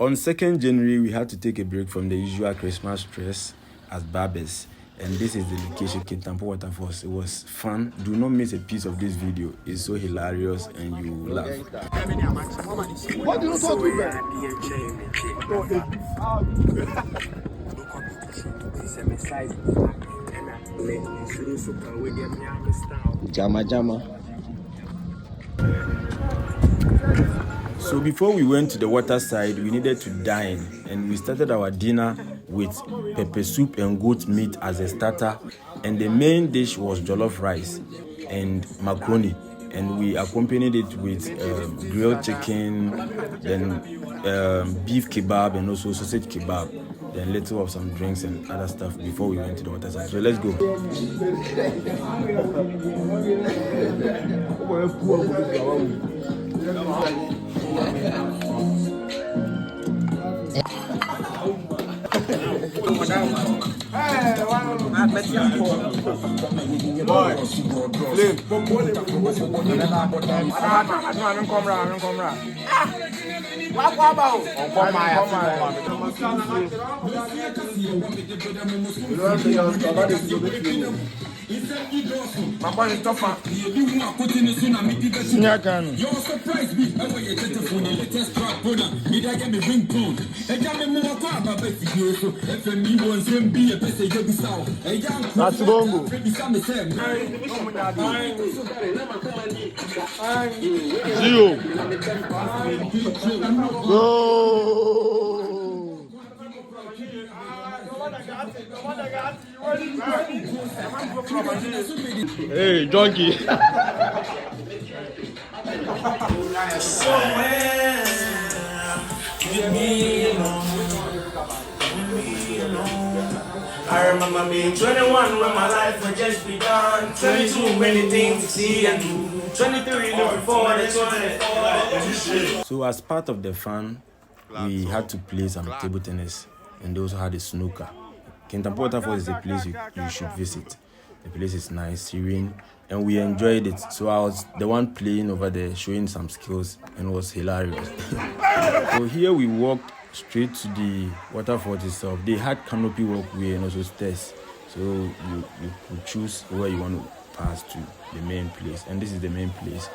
On 2nd January, we had to take a break from the usual Christmas stress as barbers. And this is the location, Kintampo waterfalls. It was fun. Do not miss a piece of this video. It's so hilarious and you will laugh. What do you talk about? Jama. So before we went to the water side, we needed to dine, and we started our dinner with pepper soup and goat meat as a starter, and the main dish was jollof rice and macaroni, and we accompanied it with grilled chicken, then beef kebab and also sausage kebab, then little of some drinks and other stuff before we went to the water side. So let's go. That's bongo. Zero. Go. Hey, donkey. I remember being 21 when my life had just begun. 22, many things to see and do. 23, looking forward to 24. So as part of the fun, we had to play some table tennis, and they also had a snooker. Kintampo waterfalls is a place you should visit. The place is nice, serene, and we enjoyed it. So I was the one playing over there, showing some skills, and it was hilarious. So here we walked straight to the waterfall itself. They had canopy walkway and also stairs. So you could choose where you want to pass to the main place. And this is the main place.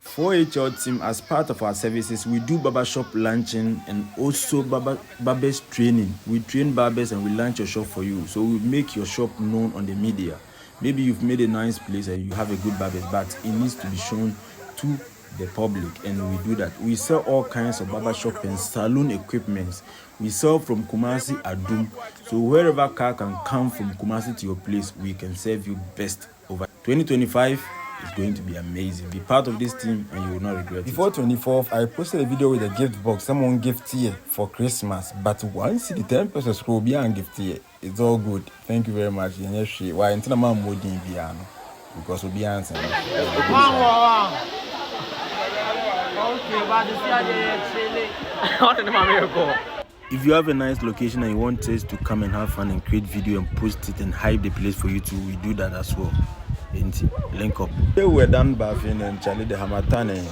For HR team, as part of our services, we do barbershop luncheon and also barbers training. We train barbers and we launch your shop for you. So we make your shop known on the media. Maybe you've made a nice place and you have a good barber, but it needs to be shown to the public, and we do that. We sell all kinds of barbershop and salon equipment. We sell from Kumasi Adum. So wherever car can come from Kumasi to your place, we can serve you best. Over 2025 is going to be amazing. Be part of this team and you will not regret it. Before 24th, I posted a video with a gift box. Someone gift here for Christmas, but once the 10% scroll beyond gift here, it's all good. Thank you very much. Why until I'm more because we'll be answering. If you have a nice location and you want us to come and have fun and create video and post it and hype the place for you too, we do that as well. Link up. They were done bathing and Charlie the Hamatane.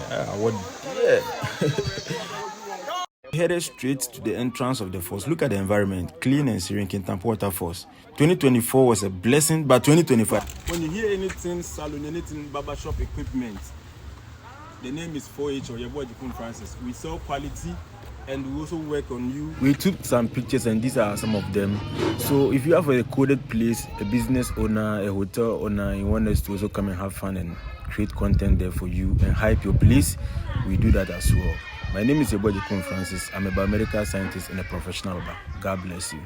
Headed straight to the entrance of the falls. Look at the environment, clean and serene. Kintampo waterfalls. 2024 was a blessing, but 2025. When you hear anything salon, anything barbershop equipment, the name is 4H or your boy Francis. We sell quality and we also work on you. We took some pictures and these are some of them. So if you have a coded place, a business owner, a hotel owner, you want us to also come and have fun and create content there for you and hype your place, we do that as well. My name is your boy Francis. I'm a biomedical scientist and a professional barber. God bless you.